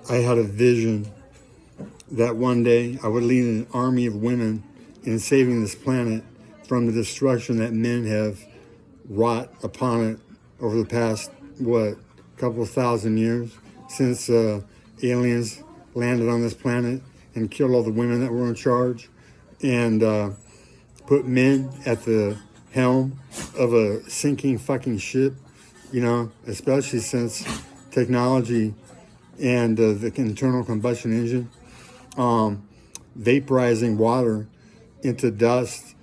I had a vision that one day I would lead an army of women in saving this planet from the destruction that men have wrought upon it over the past, couple of thousand years since aliens landed on this planet and killed all the women that were in charge and put men at the helm of a sinking fucking ship, especially since technology and the internal combustion engine, vaporizing water into dust,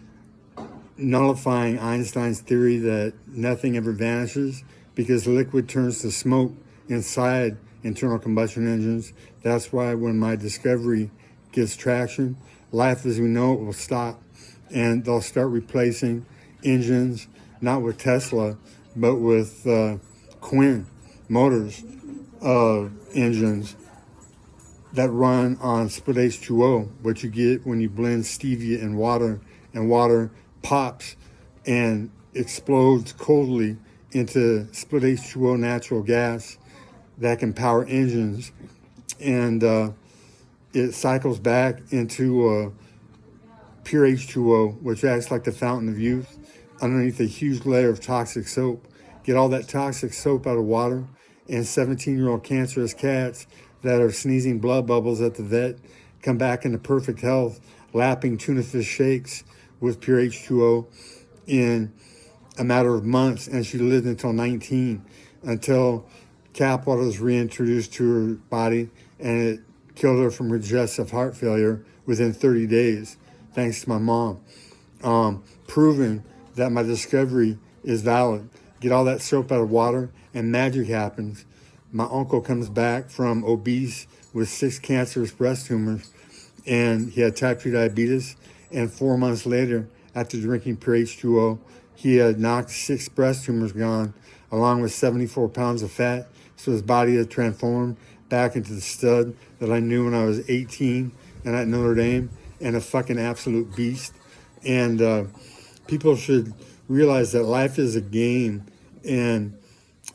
nullifying Einstein's theory that nothing ever vanishes because liquid turns to smoke inside internal combustion engines. That's why when my discovery gets traction, life as we know it will stop, and they'll start replacing engines, not with Tesla, but with Quinn motors engines that run on split H2O, what you get when you blend stevia and water pops and explodes coldly into split H2O natural gas that can power engines, and it cycles back into pure H2O, which acts like the fountain of youth underneath a huge layer of toxic soap. Get all that toxic soap out of water, and 17-year-old cancerous cats that are sneezing blood bubbles at the vet come back into perfect health, lapping tuna fish shakes with pure H2O in a matter of months. And she lived until 19, until tap water was reintroduced to her body, and it killed her from congestive heart failure within 30 days, thanks to my mom. Proving that my discovery is valid. Get all that soap out of water, and magic happens. My uncle comes back from obese with 6 cancerous breast tumors, and he had type 2 diabetes. And 4 months later, after drinking pure H2O, he had knocked 6 breast tumors gone, along with 74 pounds of fat. So his body had transformed back into the stud that I knew when I was 18 and at Notre Dame, and a fucking absolute beast. And people should realize that life is a game, and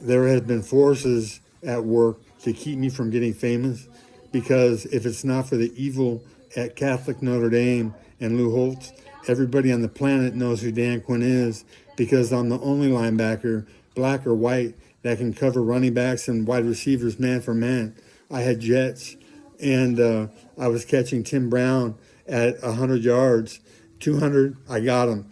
there have been forces at work to keep me from getting famous, because if it's not for the evil at Catholic Notre Dame and Lou Holtz, everybody on the planet knows who Dan Quinn is, because I'm the only linebacker, black or white, that can cover running backs and wide receivers man for man. I had jets, and I was catching Tim Brown at 100 yards, 200, I got him.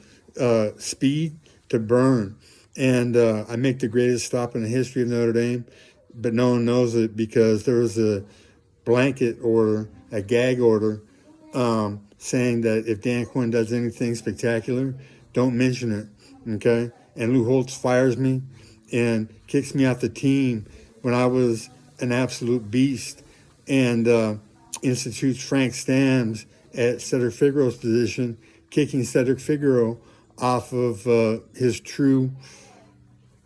Speed to burn. And I make the greatest stop in the history of Notre Dame, but no one knows it because there was a blanket order, a gag order, saying that if Dan Quinn does anything spectacular, don't mention it, okay? And Lou Holtz fires me and kicks me off the team when I was an absolute beast, and institutes Frank Stamms at Cedric Figaro's position, kicking Cedric Figaro off of his true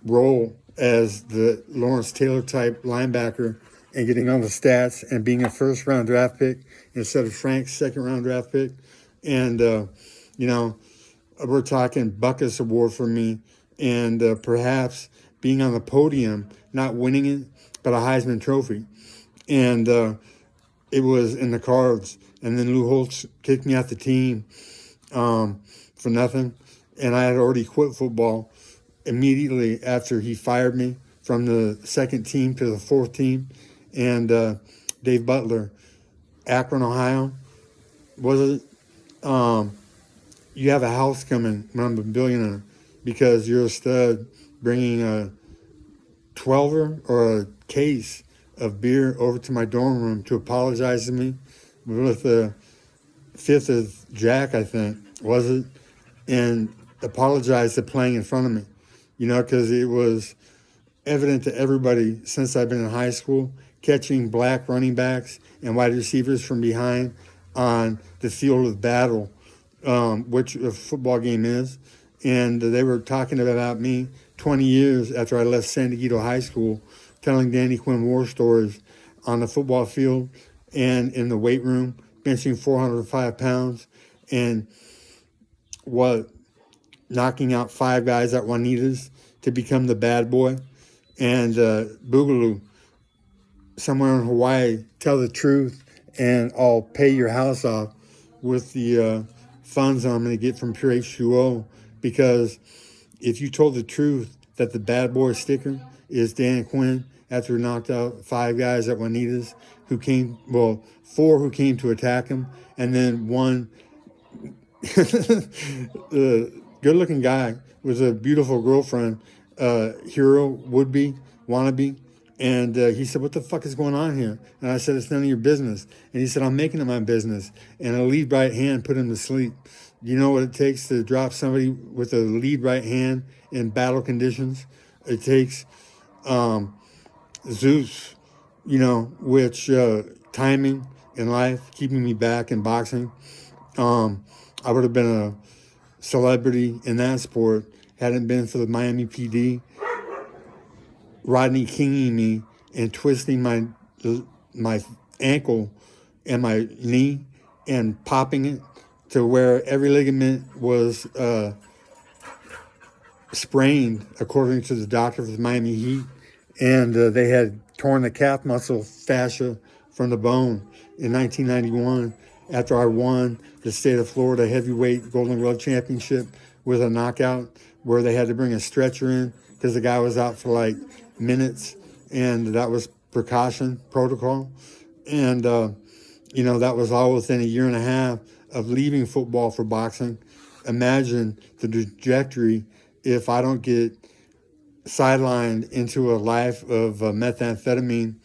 role as the Lawrence Taylor type linebacker, and getting all the stats and being a first-round draft pick instead of Frank's second-round draft pick. And, we're talking Buckus Award for me, and perhaps being on the podium, not winning it, but a Heisman Trophy. And it was in the cards. And then Lou Holtz kicked me off the team for nothing. And I had already quit football immediately after he fired me from the second team to the fourth team. And Dave Butler, Akron, Ohio, was it? You have a house coming when I'm a billionaire, because you're a stud bringing a 12er or a case of beer over to my dorm room to apologize to me with a fifth of Jack, I think, was it? And apologize to playing in front of me, because it was evident to everybody since I've been in high school, catching black running backs and wide receivers from behind on the field of battle, which a football game is. And they were talking about me 20 years after I left San Diego High School, telling Danny Quinn war stories on the football field and in the weight room, benching 405 pounds and knocking out 5 guys at Juanita's to become the bad boy. And Boogaloo somewhere in Hawaii, tell the truth, and I'll pay your house off with the funds I'm going to get from Pure H2O. Because if you told the truth that the bad boy sticker is Dan Quinn after he knocked out 5 guys at Juanita's who came, well, 4 who came to attack him, and then one good-looking guy with a beautiful girlfriend, hero, would-be, wannabe, and he said, what the fuck is going on here? And I said, it's none of your business. And he said, I'm making it my business. And a lead right hand put him to sleep. You know what it takes to drop somebody with a lead right hand in battle conditions? It takes Zeus, you know, which timing in life, keeping me back in boxing. I would have been a celebrity in that sport hadn't been for the Miami PD Rodney Kinging me and twisting my ankle and my knee and popping it to where every ligament was sprained, according to the doctor for the Miami Heat. And they had torn the calf muscle fascia from the bone in 1991 after I won the state of Florida heavyweight Golden Glove Championship with a knockout where they had to bring a stretcher in because the guy was out for like minutes, and that was precaution protocol. And, you know, that was all within a year and a half of leaving football for boxing. Imagine the trajectory if I don't get sidelined into a life of methamphetamine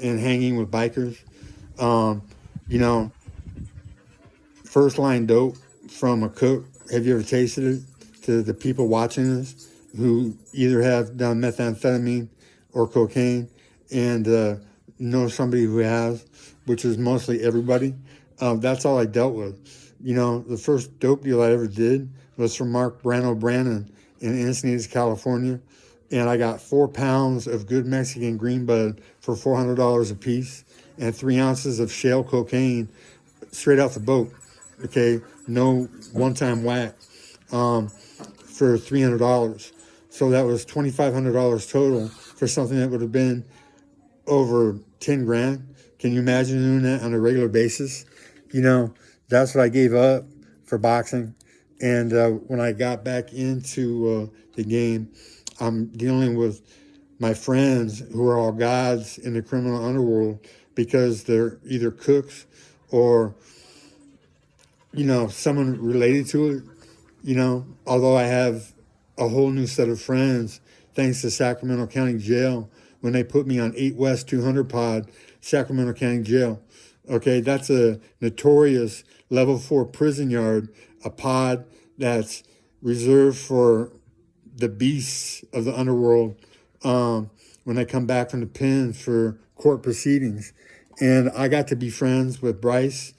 and hanging with bikers. You know, first line dope from a cook. Have you ever tasted it? To the people watching this who either have done methamphetamine or cocaine and know somebody who has, which is mostly everybody. That's all I dealt with. You know, the first dope deal I ever did was from Mark Brannon in Encinitas, California. And I got 4 pounds of good Mexican green bud for $400 a piece and 3 ounces of shale cocaine straight off the boat. Okay, no one-time whack for $300. So that was $2,500 total for something that would have been over 10 grand. Can you imagine doing that on a regular basis? You know, that's what I gave up for boxing. And when I got back into the game, I'm dealing with my friends who are all gods in the criminal underworld because they're either cooks or, you know, someone related to it. You know, although I have a whole new set of friends thanks to Sacramento County Jail when they put me on 8 West 200 pod, Sacramento County Jail. Okay, that's a notorious level 4 prison yard, a pod that's reserved for the beasts of the underworld when they come back from the pen for court proceedings. And I got to be friends with Bryce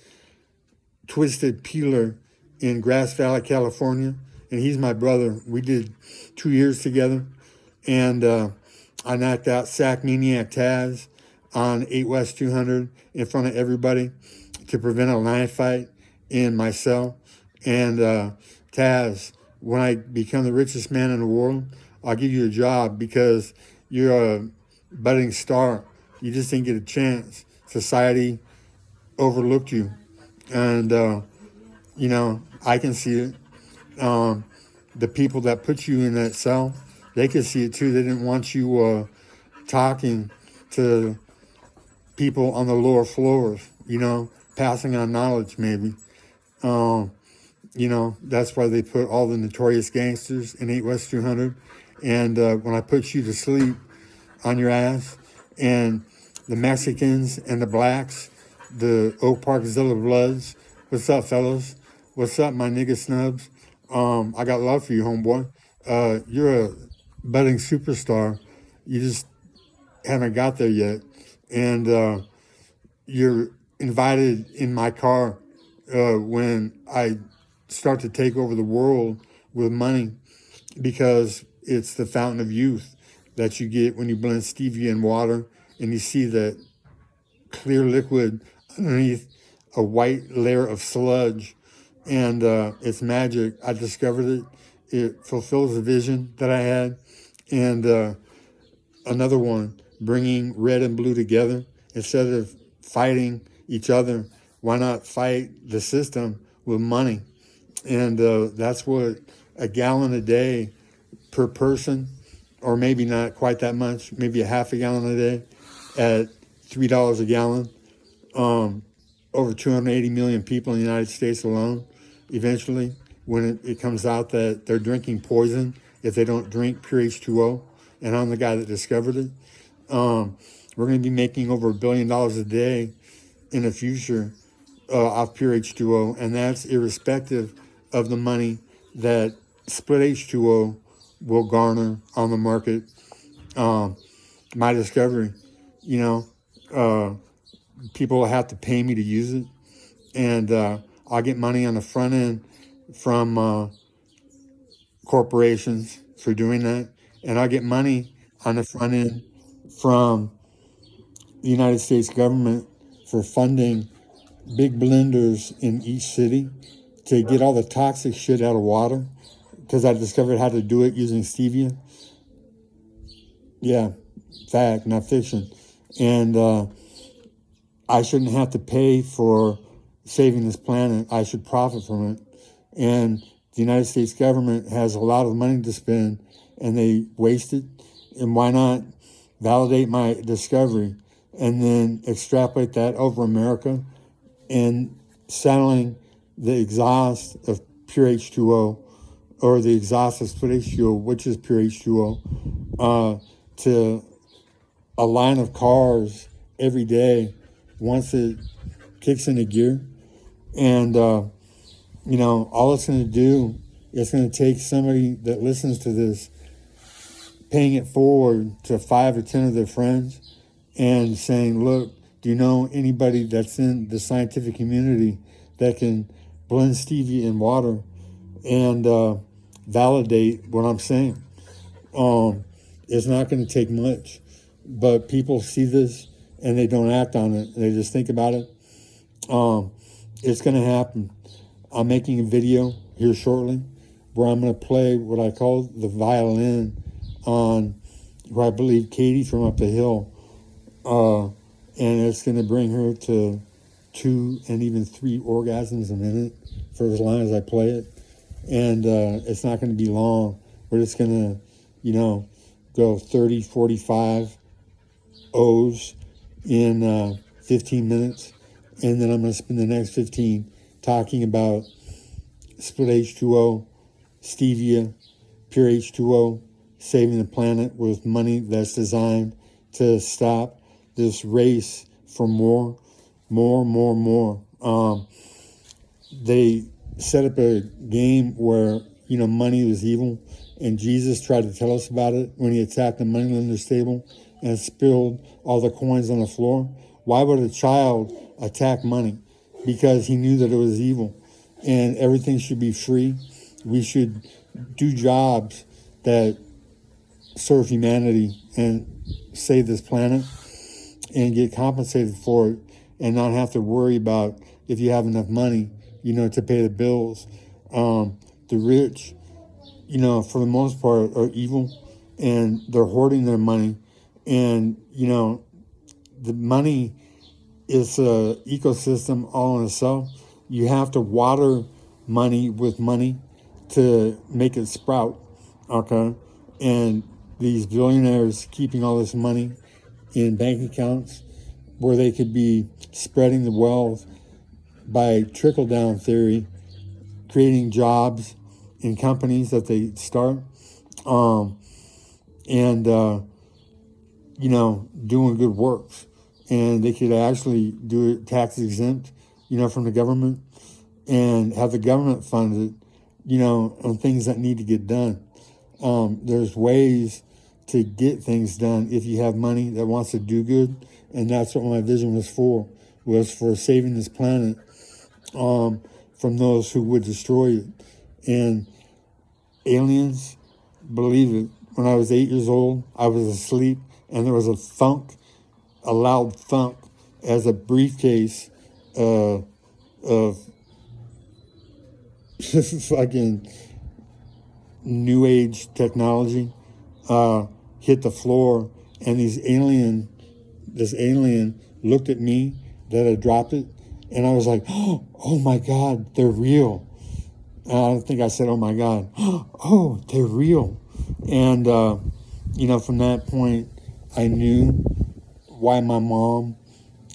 Twisted Peeler in Grass Valley, California, and he's my brother. We did 2 years together, and I knocked out Sac Maniac Taz on 8 West 200 in front of everybody to prevent a knife fight in my cell. And Taz, when I become the richest man in the world, I'll give you a job because you're a budding star. You just didn't get a chance. Society overlooked you. And, you know, I can see it. The people that put you in that cell, they could see it too. They didn't want you talking to people on the lower floors, you know, passing on knowledge maybe. You know, that's why they put all the notorious gangsters in 8 West 200. And when I put you to sleep on your ass, and the Mexicans and the blacks, the Oak Park Zilla Bloods, what's up, fellas? What's up, my nigga snubs? I got love for you, homeboy. You're a budding superstar. You just haven't got there yet. And you're invited in my car when I start to take over the world with money, because it's the fountain of youth that you get when you blend stevia and water and you see that clear liquid underneath a white layer of sludge. And it's magic. I discovered it. It fulfills the vision that I had. And another one, bringing red and blue together instead of fighting each other, why not fight the system with money? And that's what a gallon a day per person, or maybe not quite that much, maybe a half a gallon a day at $3 a gallon. Over 280 million people in the United States alone, eventually, when it comes out that they're drinking poison if they don't drink pure H2O, and I'm the guy that discovered it. We're going to be making over $1 billion a day in the future off pure H2O, and that's irrespective of the money that split H2O will garner on the market. My discovery, people have to pay me to use it, and I'll get money on the front end from corporations for doing that, and I'll get money on the front end from the United States government for funding big blenders in each city to get all the toxic shit out of water, because I discovered how to do it using Stevia. Yeah, fact, not fiction. And I shouldn't have to pay for saving this planet. I should profit from it. And the United States government has a lot of money to spend, and they waste it. And why not validate my discovery and then extrapolate that over America and selling the exhaust of pure H2O, or the exhaust of split H2O, which is pure H2O, to a line of cars every day once it kicks into gear. And, all it's going to do is going to take somebody that listens to this, paying it forward to 5 or 10 of their friends and saying, look, do you know anybody that's in the scientific community that can blend stevia in water and validate what I'm saying? It's not going to take much, but people see this and they don't act on it. They just think about it. It's going to happen. I'm making a video here shortly where I'm going to play what I call the violin on, where I believe Katie from up the hill, and it's going to bring her to 2 and even 3 orgasms a minute for as long as I play it. And it's not going to be long. We're just going to, go 30, 45 O's in 15 minutes. And then I'm going to spend the next 15 talking about split H2O, Stevia, pure H2O, saving the planet with money that's designed to stop this race for more. They set up a game where, money was evil, and Jesus tried to tell us about it when he attacked the moneylender's table and spilled all the coins on the floor. Why would a child attack money? Because he knew that it was evil, and everything should be free. We should do jobs that serve humanity and save this planet and get compensated for it, and not have to worry about if you have enough money, to pay the bills. The rich, for the most part, are evil, and they're hoarding their money. And, the money is an ecosystem all in itself. You have to water money with money to make it sprout, okay? And these billionaires keeping all this money in bank accounts where they could be spreading the wealth by trickle-down theory, creating jobs in companies that they start, and doing good works. And they could actually do it tax exempt, from the government, and have the government fund it, on things that need to get done. There's ways to get things done if you have money that wants to do good, and that's what my vision was for saving this planet from those who would destroy it. And aliens, believe it, when I was 8 years old, I was asleep, and there was a loud thunk as a briefcase of fucking new age technology hit the floor, and this alien looked at me that I dropped it, and I was like, oh my God, they're real. I don't think I said, oh my God, oh, they're real. And, from that point, I knew why my mom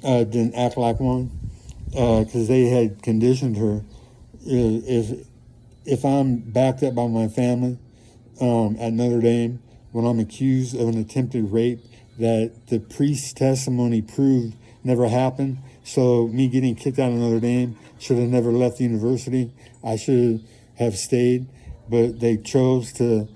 didn't act like one, because they had conditioned her. If I'm backed up by my family at Notre Dame, when I'm accused of an attempted rape that the priest's testimony proved never happened, so me getting kicked out of Notre Dame, should have never left the university. I should have stayed, but they chose to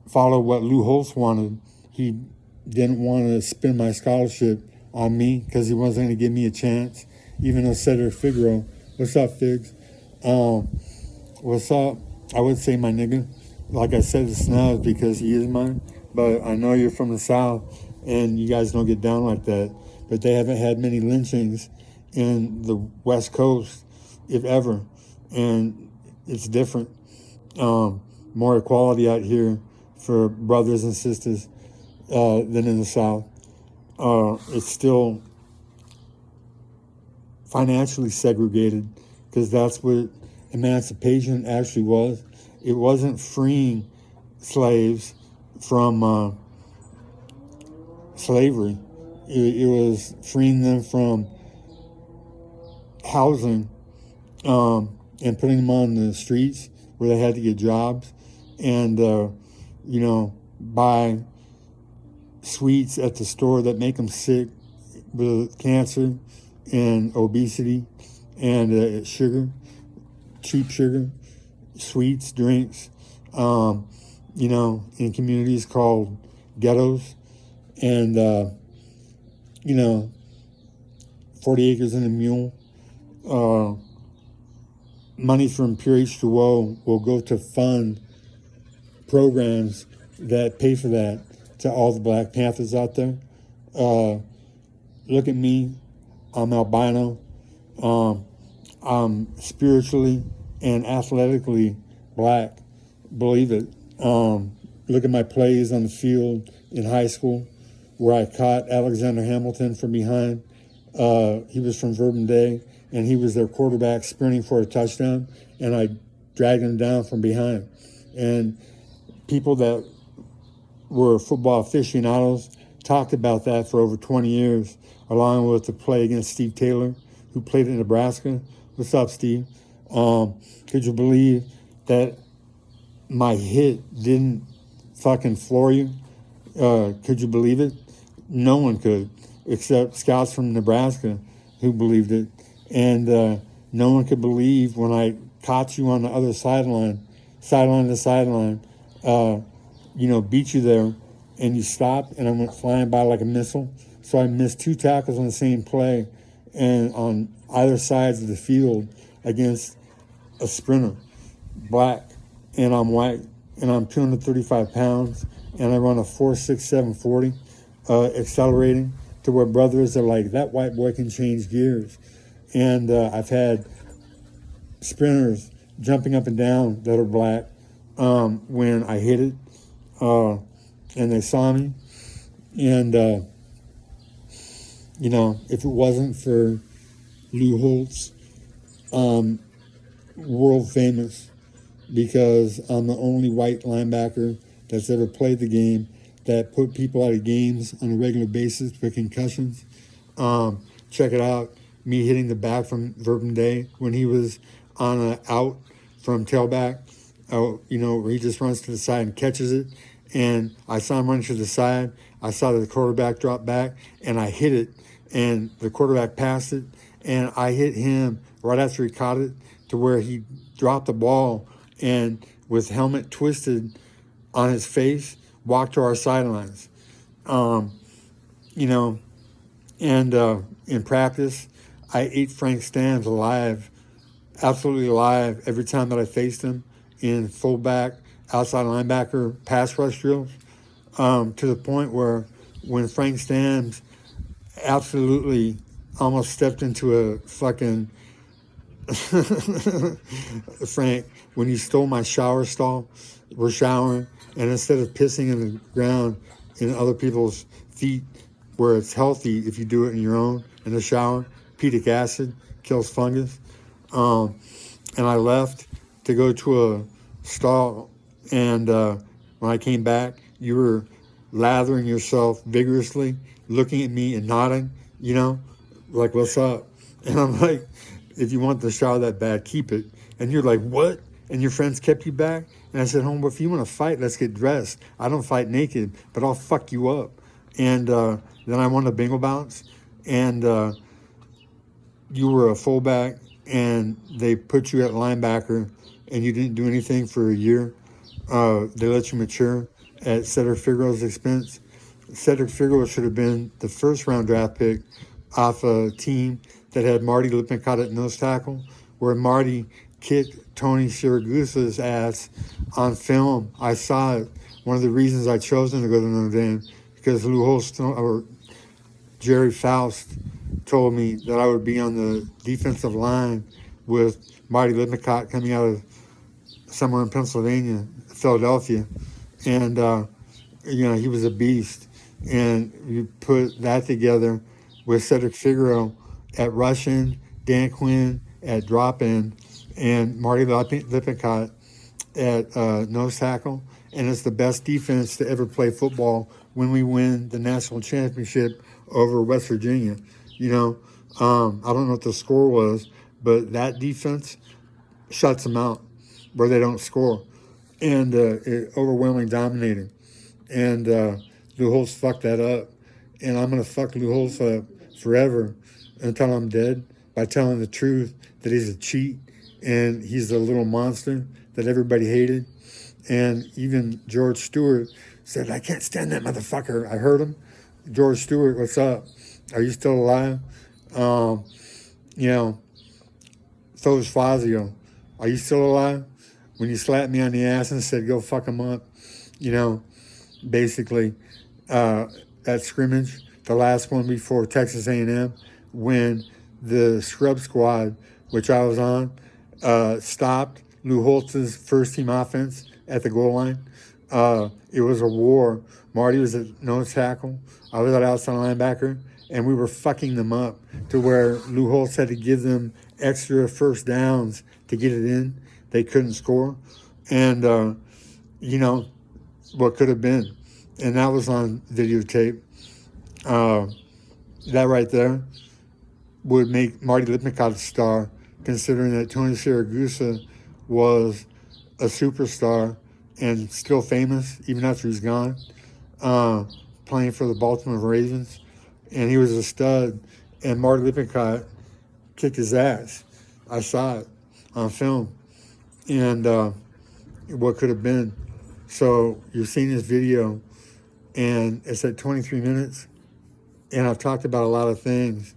follow what Lou Holtz wanted. He didn't want to spend my scholarship on me because he wasn't going to give me a chance, even though Cedric Figaro, what's up, Figs? What's up? I would say my nigga. Like I said, the Snubs because he is mine, but I know you're from the South and you guys don't get down like that. But they haven't had many lynchings in the West Coast, if ever, and it's different. More equality out here for brothers and sisters than in the South. It's still financially segregated because that's what emancipation actually was. It wasn't freeing slaves from slavery. It was freeing them from housing and putting them on the streets where they had to get jobs and, buy sweets at the store that make them sick with cancer and obesity and sugar, cheap sugar, sweets, drinks, in communities called ghettos. And, 40 acres and a mule. Money from Pure H2O will go to fund programs that pay for that to all the Black Panthers out there. Look at me. I'm albino. I'm spiritually and athletically Black. Believe it. Look at my plays on the field in high school where I caught Alexander Hamilton from behind. He was from Verbum and he was their quarterback sprinting for a touchdown, and I dragged him down from behind. And people that were football aficionados talked about that for over 20 years, along with the play against Steve Taylor, who played in Nebraska. What's up, Steve? Could you believe that my hit didn't fucking floor you? Could you believe it? No one could, except scouts from Nebraska who believed it. And no one could believe when I caught you on the other sideline to sideline, beat you there, and you stopped, and I went flying by like a missile. So I missed 2 tackles on the same play and on either sides of the field against a sprinter, Black, and I'm white, and I'm 235 pounds, and I run a 4.67 40, accelerating to where brothers are like, that white boy can change gears. And I've had sprinters jumping up and down that are Black when I hit it, and they saw me. And, if it wasn't for Lou Holtz, world famous, because I'm the only white linebacker that's ever played the game that put people out of games on a regular basis for concussions. Check it out. Me hitting the back from Verbum when he was on an out from tailback, where he just runs to the side and catches it. And I saw him run to the side. I saw the quarterback drop back, and I hit it. And the quarterback passed it, and I hit him right after he caught it to where he dropped the ball and with helmet twisted on his face, walked to our sidelines. And in practice, I ate Frank Stams alive, absolutely alive, every time that I faced him in fullback, outside linebacker, pass rush drills, to the point where when Frank Stams absolutely almost stepped into a fucking Frank, when he stole my shower stall, we're showering, and instead of pissing in the ground in other people's feet where it's healthy if you do it in your own, in the shower. Acetic acid kills fungus. And I left to go to a stall, and when I came back, you were lathering yourself vigorously, looking at me and nodding, like, what's up? And I'm like, if you want the shower that bad, keep it. And you're like, what? And your friends kept you back? And I said, homeboy, if you want to fight, let's get dressed. I don't fight naked, but I'll fuck you up. And then I won the bingo bounce, and you were a fullback, and they put you at linebacker, and you didn't do anything for a year. They let you mature at Cedric Figueroa's expense. Cedric Figueroa should have been the first-round draft pick off a team that had Marty Lippincott at nose tackle, where Marty kicked Tony Siragusa's ass on film. I saw it. One of the reasons I chose him to go to Notre Dame, because Lou Holston, or Jerry Faust, told me that I would be on the defensive line with Marty Lippincott coming out of somewhere in Pennsylvania, Philadelphia. And, he was a beast. And you put that together with Cedric Figueroa at rush-in, Dan Quinn at drop-in, and Marty Lippincott at nose tackle. And it's the best defense to ever play football when we win the national championship over West Virginia. I don't know what the score was, but that defense shuts them out where they don't score. And it overwhelmingly dominating. And Lou Holtz fucked that up. And I'm going to fuck Lou Holtz up forever until I'm dead by telling the truth that he's a cheat and he's a little monster that everybody hated. And even George Stewart said, I can't stand that motherfucker. I heard him. George Stewart, what's up? Are you still alive? So is Fazio. Are you still alive? When you slapped me on the ass and said, go fuck him up, basically, that scrimmage, the last one before Texas A&M, when the scrub squad, which I was on, stopped Lou Holtz's first-team offense at the goal line. It was a war. Marty was at nose tackle. I was at outside linebacker, and we were fucking them up to where Lou Holtz had to give them extra first downs to get it in. They couldn't score. And, what could have been. And that was on videotape. That right there would make Marty Lippincott a star, considering that Tony Siragusa was a superstar and still famous, even after he's gone, playing for the Baltimore Ravens. And he was a stud, and Marty Lippincott kicked his ass. I saw it on film. And what could have been. So you're seeing this video, and it's at 23 minutes, and I've talked about a lot of things,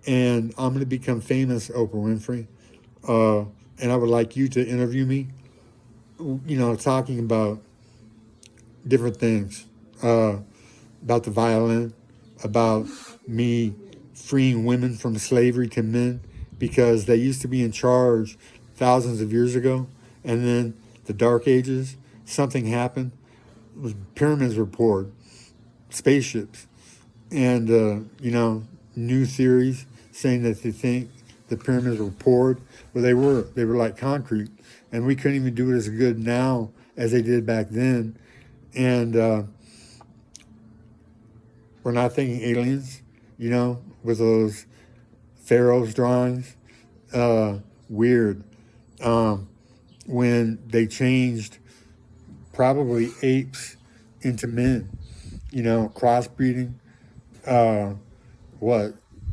and I'm going to become famous, Oprah Winfrey, and I would like you to interview me, talking about different things, about the violin, about me freeing women from slavery to men, because they used to be in charge thousands of years ago, and then the Dark Ages, something happened. Pyramids were poured, spaceships, and new theories saying that they think the pyramids were poured. Well, they were like concrete, and we couldn't even do it as good now as they did back then. And we're not thinking aliens, with those pharaohs drawings. Weird. When they changed probably apes into men, crossbreeding,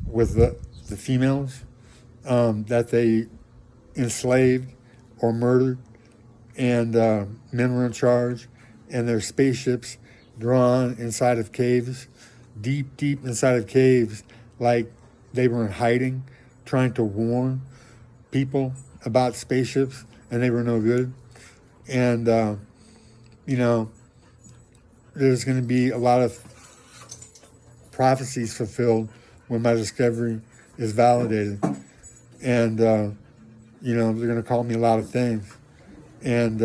with the females that they enslaved or murdered, and men were in charge, and their spaceships drawn inside of caves, deep inside of caves, like they were in hiding, trying to warn people about spaceships, and they were no good. And, there's going to be a lot of prophecies fulfilled when my discovery is validated. And, they're going to call me a lot of things. And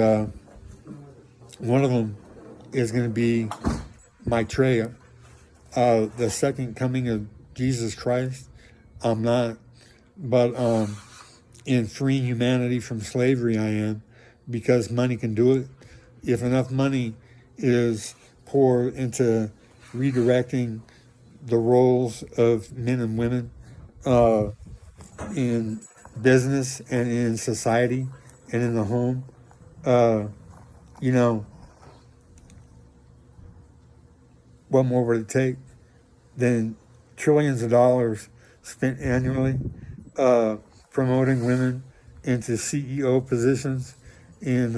one of them is going to be Maitreya, the second coming of Jesus Christ, I'm not. But in freeing humanity from slavery, I am, because money can do it. If enough money is poured into redirecting the roles of men and women in business and in society and in the home, you know, what more would it take than trillions of dollars spent annually promoting women into CEO positions in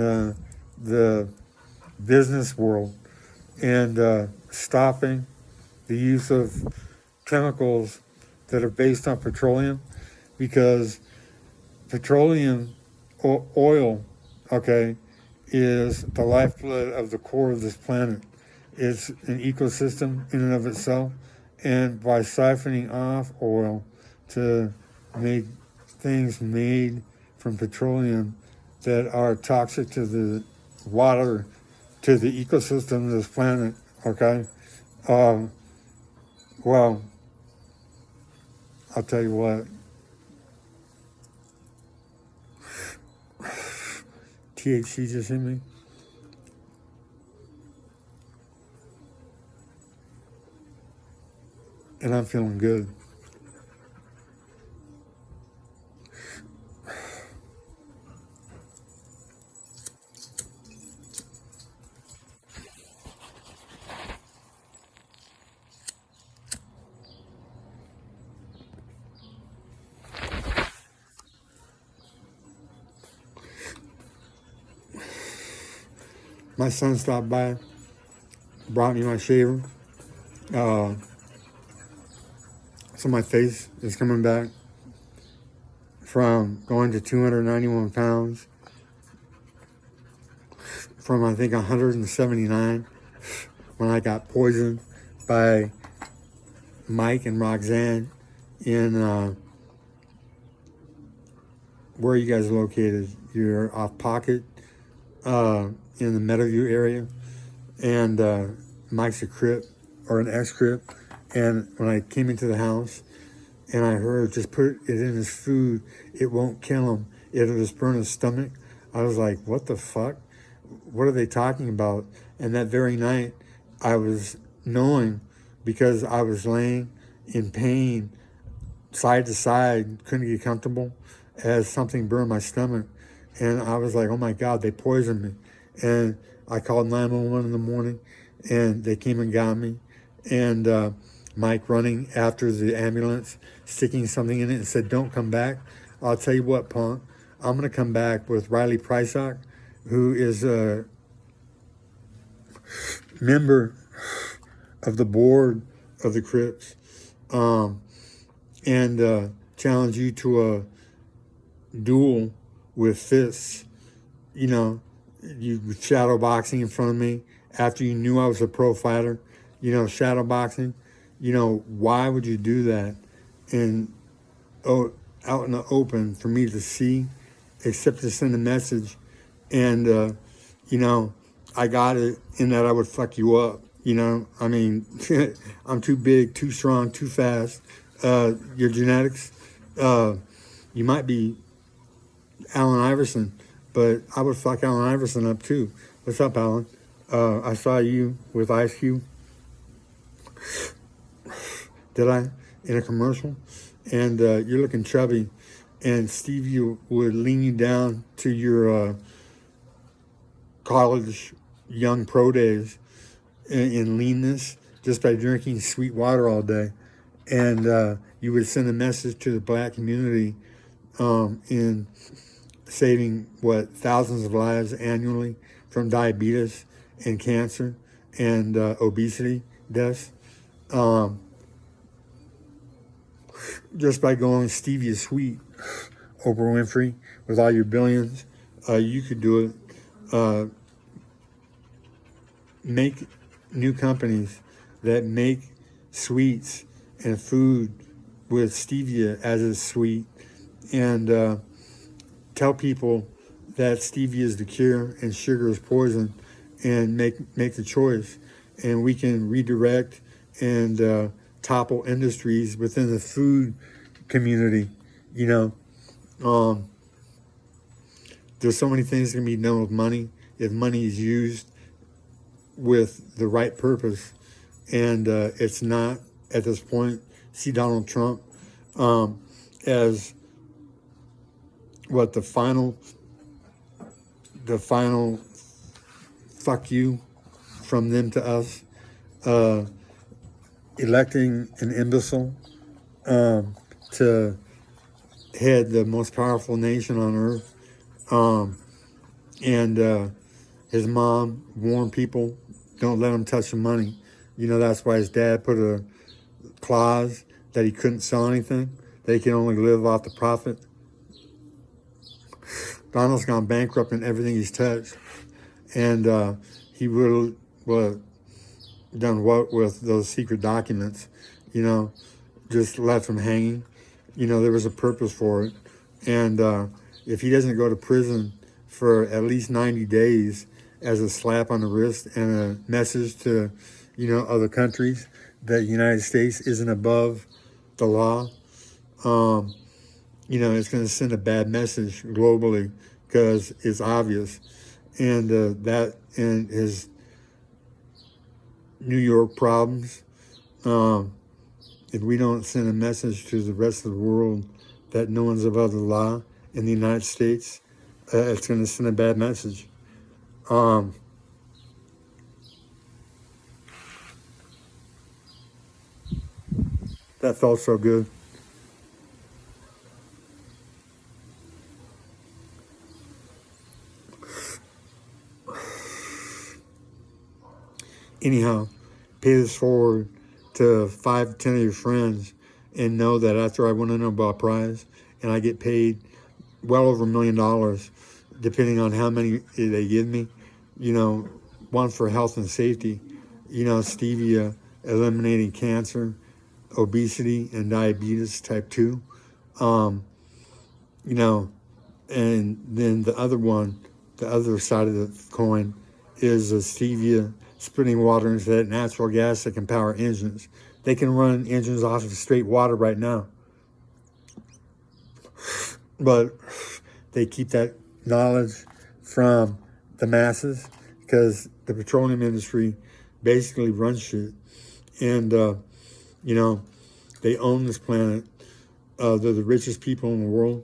the business world, and stopping the use of chemicals that are based on petroleum, because petroleum oil, okay, is the lifeblood of the core of this planet. It's an ecosystem in and of itself, and by siphoning off oil to make things made from petroleum that are toxic to the water, to the ecosystem of this planet, okay? Well, I'll tell you what. THC just hit me. And I'm feeling good. My son stopped by, brought me my shaver. So my face is coming back from going to 291 pounds from, I think, 179 when I got poisoned by Mike and Roxanne in, where are you guys located? You're off Pocket, in the Meadowview area, and Mike's a Crip, or an ex-Crip, and when I came into the house and I heard, just put it in his food, it won't kill him, it'll just burn his stomach, I was like, what the fuck? What are they talking about? And that very night, I was knowing, because I was laying in pain, side to side, couldn't get comfortable, as something burned my stomach. And I was like, oh my God, they poisoned me. And I called 911 in the morning, and they came and got me. And Mike running after the ambulance, sticking something in it, and said, don't come back. I'll tell you what, punk, I'm going to come back with Riley Prysock, who is a member of the board of the Crips, and challenge you to a duel with fists. You know, you shadow boxing in front of me after you knew I was a pro fighter. You know, shadow boxing. You know, why would you do that? And out in the open for me to see, except to send a message. And, you know, I got it in that I would fuck you up. You know, I mean, I'm too big, too strong, too fast. Your genetics, you might be Allen Iverson, but I would fuck Allen Iverson up too. What's up, Allen? I saw you with Ice Cube. Did I? In a commercial? And you're looking chubby. And Stevia would lean you down to your college young pro days in leanness just by drinking sweet water all day. And you would send a message to the black community in saving, thousands of lives annually from diabetes and cancer and obesity deaths. Just by going Stevia sweet. Oprah Winfrey, with all your billions, you could do it. Make new companies that make sweets and food with stevia as a sweet, and tell people that stevia is the cure and sugar is poison, and make the choice. And we can redirect and topple industries within the food community. You know, there's so many things that can be done with money if money is used with the right purpose, and it's not at this point. See Donald Trump as what the final fuck you from them to us, electing an imbecile to head the most powerful nation on earth, and his mom warned people, don't let him touch the money. You know, that's why his dad put a clause that he couldn't sell anything. They can only live off the profit. Donald's gone bankrupt in everything he's touched. And he would have done what with those secret documents, you know, just left him hanging. You know, there was a purpose for it. And if he doesn't go to prison for at least 90 days as a slap on the wrist and a message to, you know, other countries that the United States isn't above the law, you know, it's going to send a bad message globally because it's obvious. And that and his New York problems, if we don't send a message to the rest of the world that no one's above the law in the United States, it's going to send a bad message. That felt so good. Anyhow, pay this forward to 5 to 10 of your friends and know that after I win a Nobel Prize and I get paid well over $1 million, depending on how many they give me, you know, one for health and safety, you know, Stevia, eliminating cancer, obesity, and diabetes type 2, you know, and then the other one, the other side of the coin, is a Stevia splitting water into that natural gas that can power engines. They can run engines off of straight water right now. But they keep that knowledge from the masses because the petroleum industry basically runs shit. And, you know, they own this planet. They're the richest people in the world.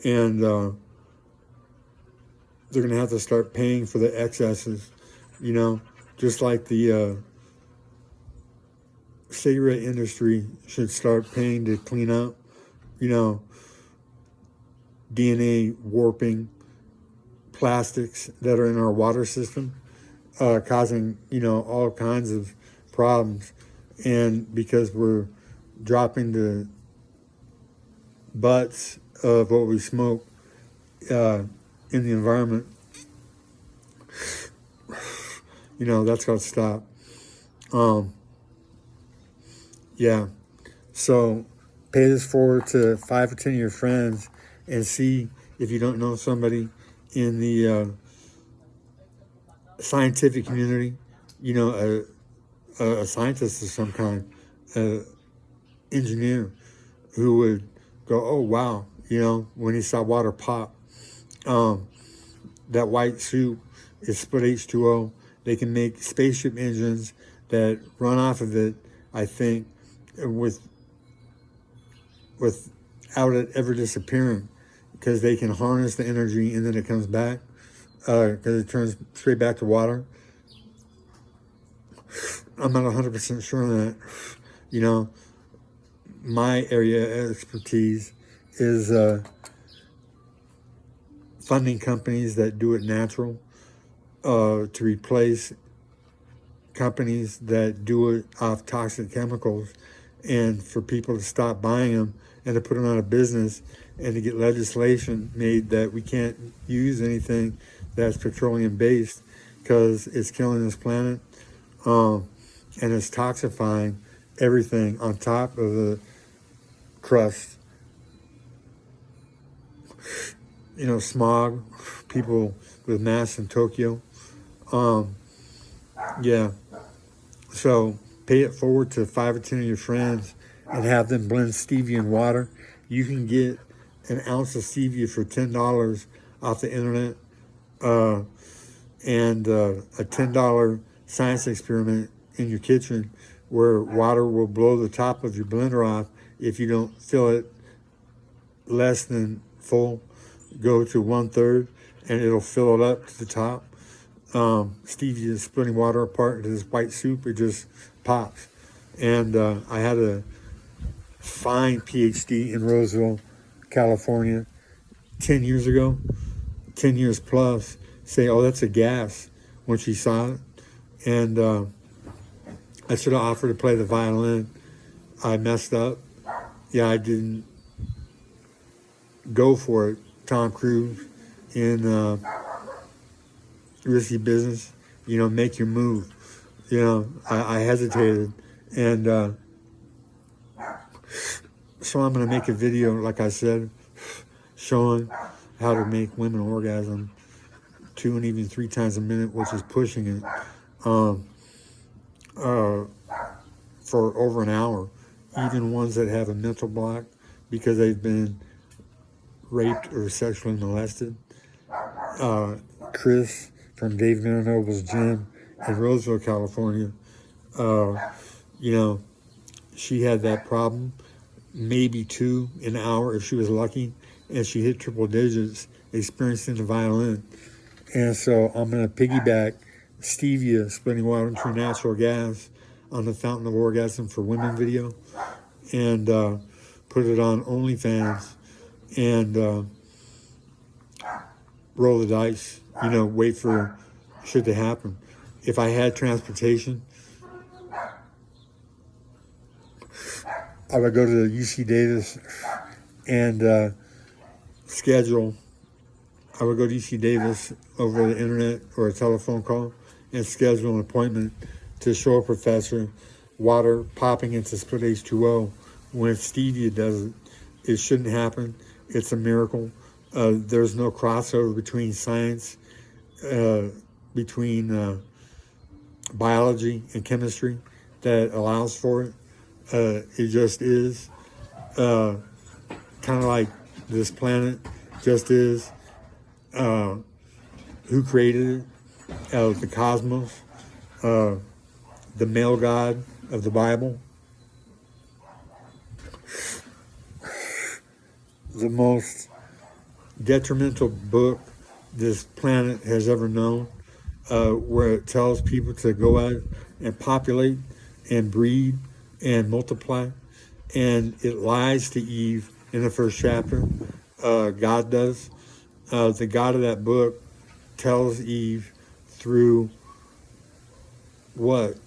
And they're going to have to start paying for the excesses, you know, just like the cigarette industry should start paying to clean up, you know, DNA warping plastics that are in our water system, causing, you know, all kinds of problems. And because we're dropping the butts of what we smoke in the environment, you know, that's got to stop. Yeah. So pay this forward to 5 or 10 of your friends and see if you don't know somebody in the scientific community, you know, a scientist of some kind, an engineer who would go, oh, wow, you know, when he saw water pop, that white soup is split H2O. They can make spaceship engines that run off of it, I think, without it ever disappearing, because they can harness the energy and then it comes back, because it turns straight back to water. I'm not 100% sure on that. You know, my area of expertise is funding companies that do it natural, to replace companies that do it off toxic chemicals, and for people to stop buying them and to put them out of business, and to get legislation made that we can't use anything that's petroleum based because it's killing this planet, and it's toxifying everything on top of the crust. You know, smog, people with masks in Tokyo. Yeah. So pay it forward to 5 or 10 of your friends and have them blend stevia in water. You can get an ounce of stevia for $10 off the internet, and a $10 science experiment in your kitchen where water will blow the top of your blender off if you don't fill it less than full. Go to 1/3 and it'll fill it up to the top. Stevia is splitting water apart into this white soup. It just pops. And I had a fine PhD in Roseville, California, 10 years ago, 10 years plus, say, oh, that's a gas, when she saw it. And I should have offered to play the violin. I messed up. Yeah, I didn't go for it. Tom Cruise in Risky Business, make your move. I hesitated. And so I'm going to make a video, like I said, showing how to make women orgasm 2 and even 3 times a minute, which is pushing it, for over an hour. Even ones that have a mental block because they've been raped or sexually molested. Chris from Dave Miranoble's gym in Roseville, California, she had that problem, maybe 2 an hour if she was lucky, and she hit triple digits, experiencing the violin. And so I'm going to piggyback stevia splitting water into natural gas on the Fountain of Orgasm for Women video, and put it on OnlyFans, and roll the dice, wait for shit to happen. If I had transportation, I would go to UC Davis and schedule. I would go to UC Davis over the internet or a telephone call and schedule an appointment to show a professor water popping into split H2O when stevia does it. It shouldn't happen. It's a miracle. There's no crossover between science, between biology and chemistry that allows for it. It just is. Kind of like this planet just is. Who created it? The cosmos. The male god of the Bible. The most detrimental book this planet has ever known, where it tells people to go out and populate and breed and multiply, and it lies to Eve in the first chapter. God does. The God of that book tells Eve through what?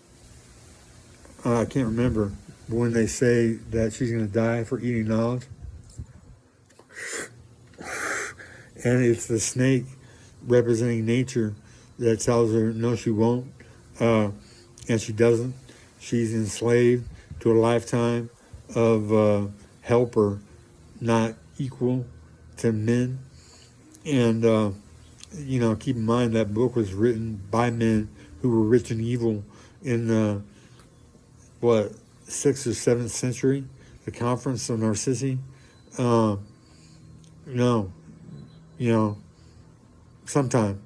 I can't remember when they say that she's going to die for eating knowledge. And it's the snake representing nature that tells her, no, she won't. And she doesn't. She's enslaved to a lifetime of helper, not equal to men. And, keep in mind that book was written by men who were rich and evil in the, 6th or 7th century, the Conference of Narcissi. Sometime.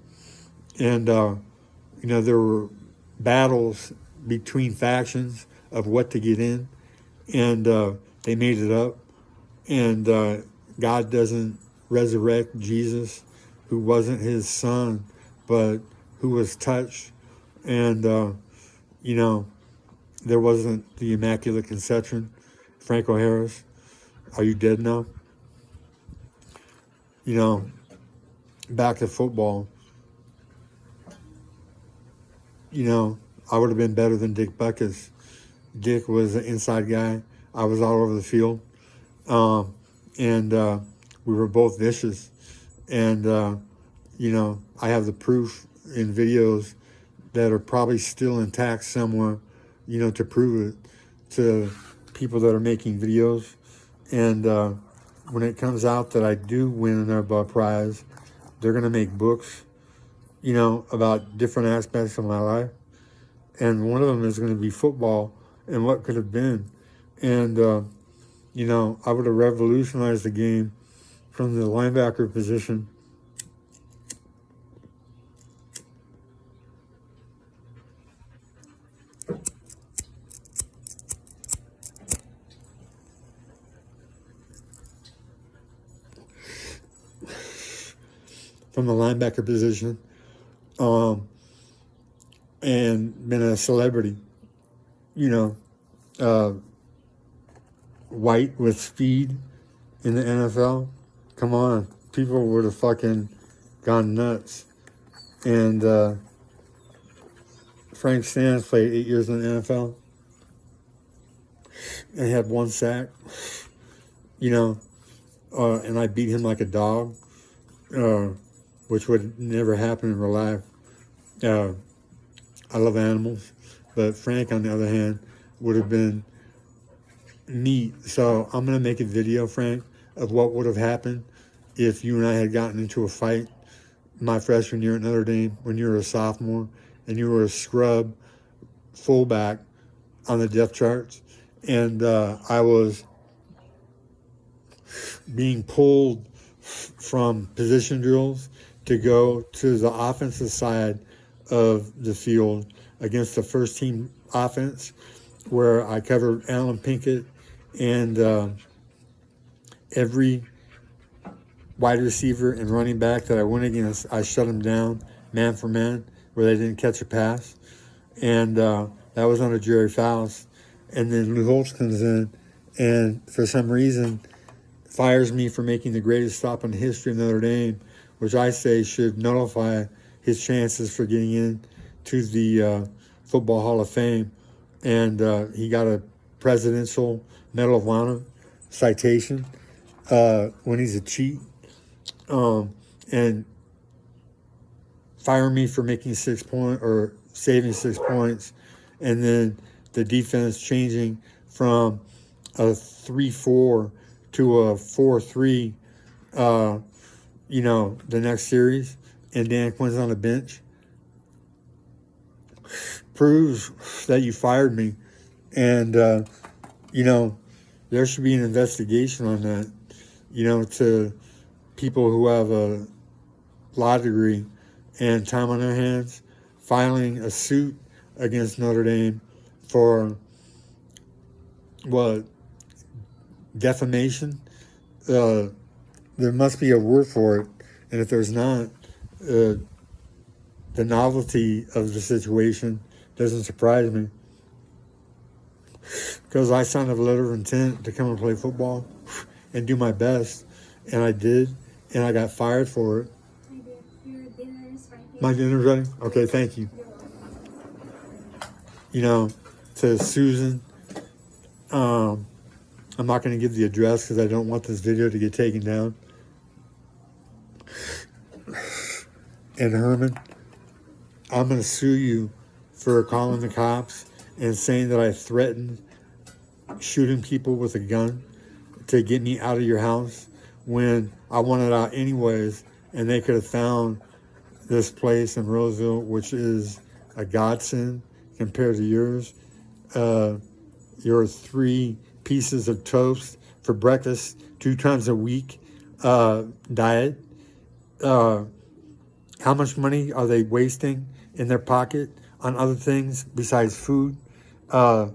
And, there were battles between factions of what to get in, and they made it up. And God doesn't resurrect Jesus, who wasn't his son, but who was touched. And, there wasn't the Immaculate Conception. Franco Harris, are you dead now? Back to football. I would have been better than Dick Buckus. Dick was an inside guy. I was all over the field. And we were both vicious. And, I have the proof in videos that are probably still intact somewhere, to prove it to people that are making videos. And when it comes out that I do win a Nobel Prize, they're going to make books, about different aspects of my life. And one of them is going to be football and what could have been. And, you know, I would have revolutionized the game from the linebacker position. From the linebacker position, and been a celebrity, you know, white with speed in the NFL. Come on, people would have fucking gone nuts. And Frank Stans played 8 years in the NFL and had 1 sack, you know, and I beat him like a dog, which would never happen in real life. I love animals, but Frank, on the other hand, would have been neat. So I'm going to make a video, Frank, of what would have happened if you and I had gotten into a fight my freshman year at Notre Dame when you were a sophomore and you were a scrub fullback on the depth charts, and I was being pulled from position drills to go to the offensive side of the field against the first team offense, where I covered Alan Pinkett and every wide receiver and running back that I went against. I shut them down man for man where they didn't catch a pass. And that was under Jerry Faust. And then Lou Holtz comes in and for some reason fires me for making the greatest stop in the history of Notre Dame, which I say should nullify his chances for getting in to the Football Hall of Fame. And he got a Presidential Medal of Honor citation when he's a cheat. And fire me for making 6 points or saving 6 points, and then the defense changing from a 3-4 to a 4-3, you know, the next series, and Dan Quinn's on the bench, proves that you fired me. And, you know, there should be an investigation on that, you know, to people who have a law degree and time on their hands, filing a suit against Notre Dame for, what, defamation? There must be a word for it, and if there's not, the novelty of the situation doesn't surprise me, because I signed a letter of intent to come and play football and do my best, and I did, and I got fired for it. Your dinner is right here. My dinner's ready? Okay, thank you. You know, to Susan, I'm not going to give the address because I don't want this video to get taken down. And Herman, I'm going to sue you for calling the cops and saying that I threatened shooting people with a gun to get me out of your house when I wanted out anyways, and they could have found this place in Roseville, which is a godsend compared to yours. Your 3 pieces of toast for breakfast 2 times a week diet. How much money are they wasting in their pocket on other things besides food? Yeah,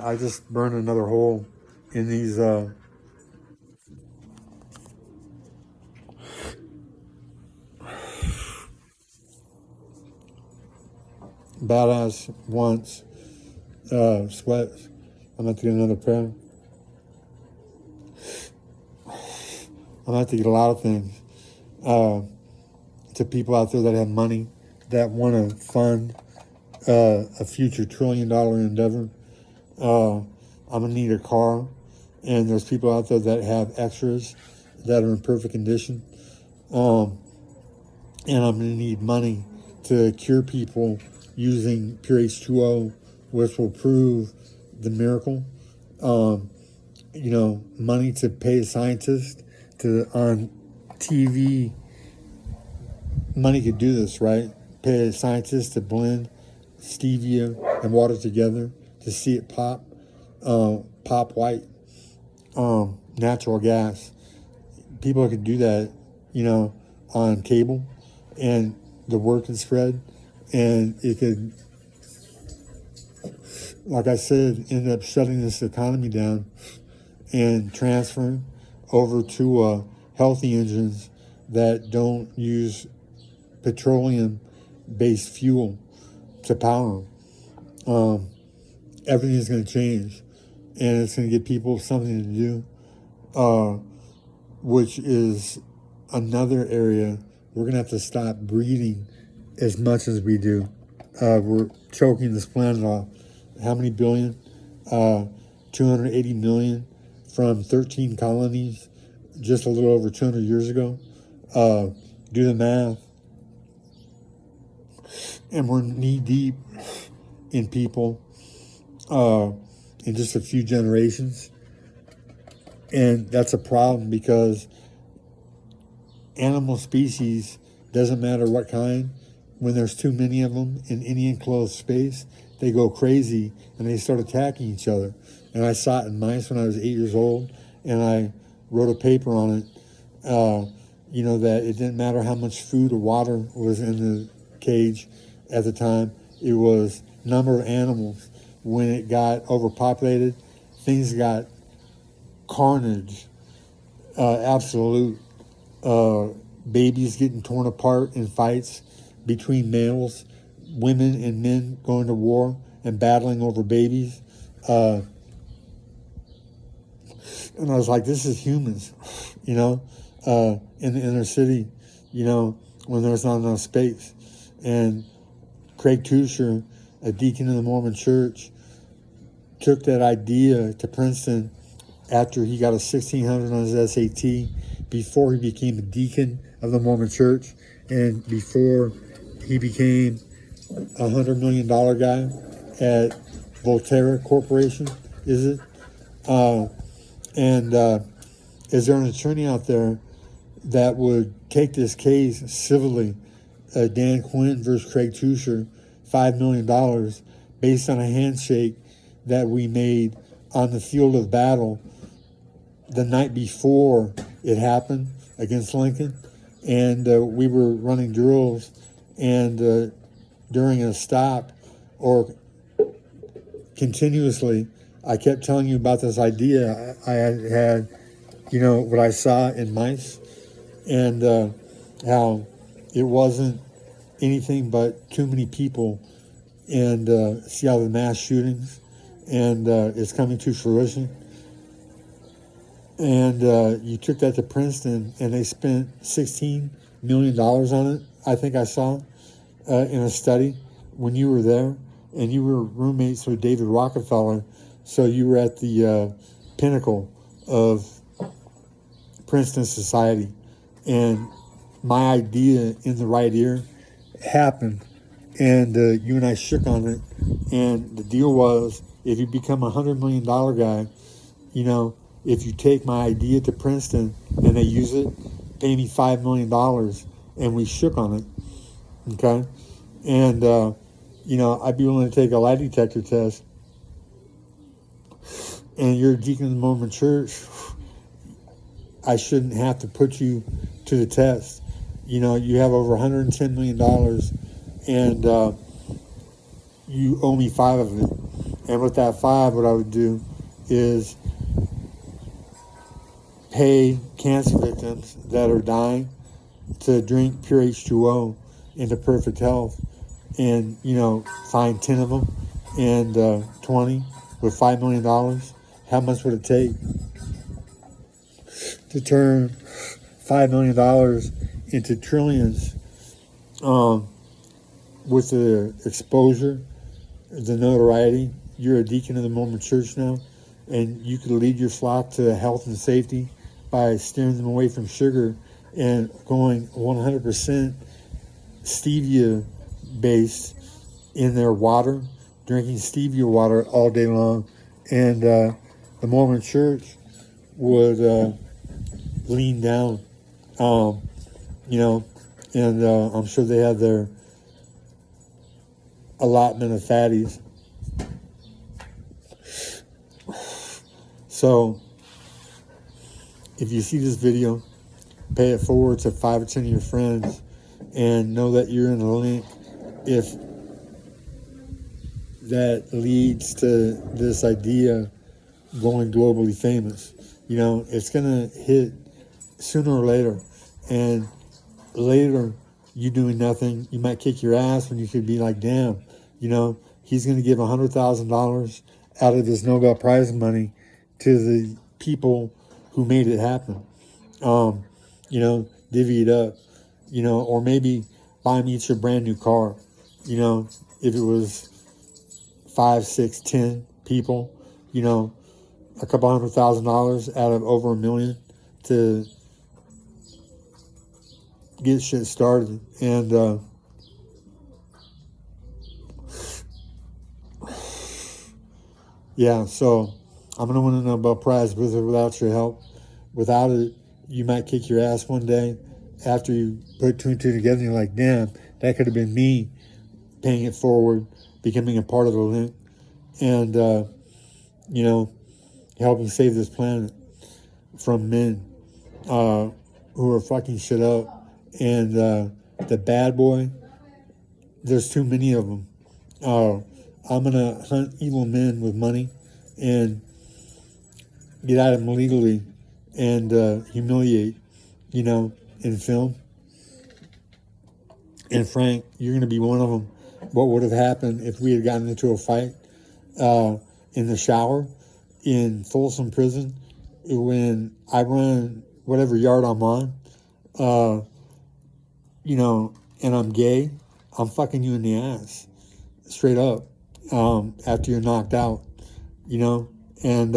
I just burned another hole in these badass once sweats. I'm going to get another pair. I'm going to have to get a lot of things to people out there that have money that want to fund a future $1 trillion endeavor. I'm going to need a car, and there's people out there that have extras that are in perfect condition. And I'm going to need money to cure people using pure H2O, which will prove the miracle. You know, money to pay a scientist to on TV. Money could do this, right? Pay a scientist to blend stevia and water together to see it pop white. Natural gas. People could do that, on cable, and the word could spread, and it could, like I said, end up shutting this economy down and transferring over to healthy engines that don't use petroleum-based fuel to power them. Everything is going to change, and it's going to give people something to do, which is another area we're going to have to stop breeding as much as we do. We're choking this planet off. How many billion? 280 million from 13 colonies just a little over 200 years ago. Do the math. And we're knee deep in people in just a few generations. And that's a problem because animal species, doesn't matter what kind, when there's too many of them in any enclosed space, they go crazy and they start attacking each other. And I saw it in mice when I was 8 years old, and I wrote a paper on it, that it didn't matter how much food or water was in the cage at the time. It was number of animals. When it got overpopulated, things got carnage, absolute. Babies getting torn apart in fights between males, women and men going to war and battling over babies. And I was like, this is humans, in the inner city, when there's not enough space. And Craig Teuscher, a deacon in the Mormon church, took that idea to Princeton after he got a 1600 on his SAT, before he became a deacon of the Mormon church, and before he became $100 million guy at Voltaire Corporation, is it? Is there an attorney out there that would take this case civilly, Dan Quinn versus Craig Teuscher, $5 million, based on a handshake that we made on the field of battle the night before it happened against Lincoln? And we were running drills, and during a stop or continuously, I kept telling you about this idea I had, what I saw in mice, and how it wasn't anything but too many people, and see how the mass shootings, and it's coming to fruition. And you took that to Princeton, and they spent $16 million on it, I think I saw, in a study when you were there. And you were roommates with David Rockefeller, so you were at the pinnacle of Princeton society. And my idea in the right ear happened, and you and I shook on it. And the deal was, if you become $100 million guy, if you take my idea to Princeton and they use it, pay me $5 million. And we shook on it, okay? And, I'd be willing to take a lie detector test. And you're a deacon in the Mormon church, I shouldn't have to put you to the test. You have over $110 million, and you owe me 5 of it. And with that 5, what I would do is pay cancer victims that are dying to drink pure H2O into perfect health, and find 10 of them and 20 with $5 million. How much would it take to turn $5 million into trillions, with the exposure, the notoriety? You're a deacon in the Mormon church now, and you could lead your flock to health and safety by steering them away from sugar and going 100% stevia based in their water, drinking stevia water all day long. And the Mormon church would lean down, and I'm sure they have their allotment of fatties. So if you see this video, pay it forward to 5 or 10 of your friends and know that you're in a link if that leads to this idea going globally famous. You know, it's going to hit sooner or later. And later, you doing nothing, you might kick your ass when you could be like, damn, you know, he's going to give $100,000 out of his Nobel Prize money to the people who made it happen. You know, divvy it up, you know, or maybe buy me each a brand new car. You know, if it was 5, 6, 10 people, you know, a couple $100,000 out of over $1 million to get shit started. And yeah, so I'm gonna win a Nobel Prize with or without your help. Without it, you might kick your ass one day after you put 2 and 2 together and you're like, damn, that could have been me paying it forward, becoming a part of the link, and you know, helping save this planet from men who are fucking shit up. And the bad boy, there's too many of them. I'm gonna hunt evil men with money and get at them legally and humiliate, you know, in film. And Frank, you're gonna be one of them. What would have happened if we had gotten into a fight in the shower in Folsom Prison when I run whatever yard I'm on, you know, and I'm gay? I'm fucking you in the ass, straight up, after you're knocked out, you know? And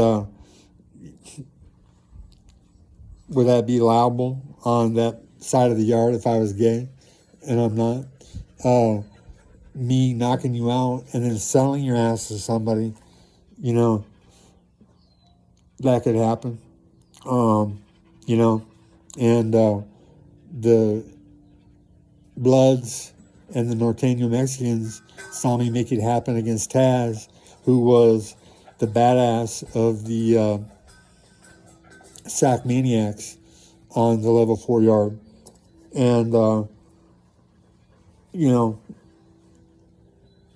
would that be allowable on that side of the yard if I was gay and I'm not? Me knocking you out and then selling your ass to somebody, you know, that could happen, you know? And the Bloods and the Norteño Mexicans saw me make it happen against Taz, who was the badass of the Sack Maniacs on the level 4 yard. And, you know,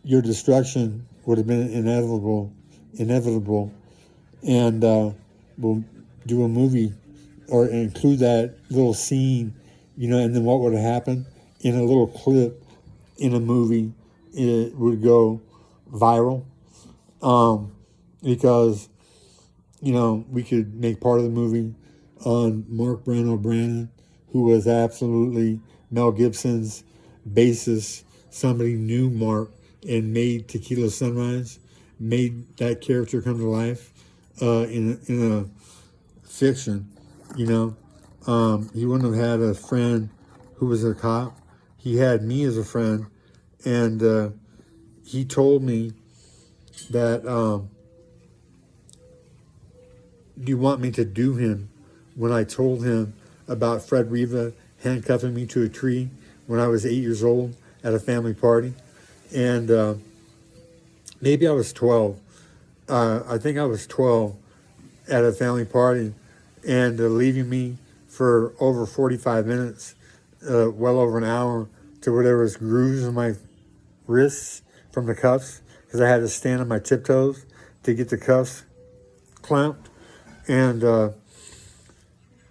your destruction would have been inevitable. And we'll do a movie or include that little scene, you know, and then what would have happened in a little clip in a movie, it would go viral, because, you know, we could make part of the movie on Mark Brando Brannon, who was absolutely Mel Gibson's basis. Somebody knew Mark and made Tequila Sunrise, made that character come to life in a fiction, you know. He wouldn't have had a friend who was a cop. He had me as a friend, and he told me that, do you want me to do him? When I told him about Fred Riva handcuffing me to a tree when I was 8 years old at a family party. And maybe I was 12. I think I was 12 at a family party, and leaving me for over 45 minutes, well over an hour, to where there was grooves in my wrists from the cuffs, because I had to stand on my tiptoes to get the cuffs clamped. And,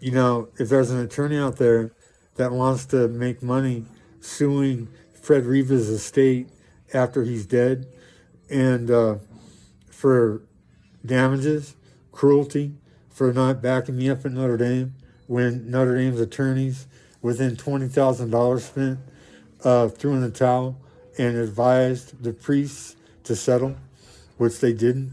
you know, if there's an attorney out there that wants to make money suing Fred Riva's estate after he's dead, and for damages, cruelty, for not backing me up at Notre Dame when Notre Dame's attorneys, within $20,000 spent, threw in the towel and advised the priests to settle, which they didn't.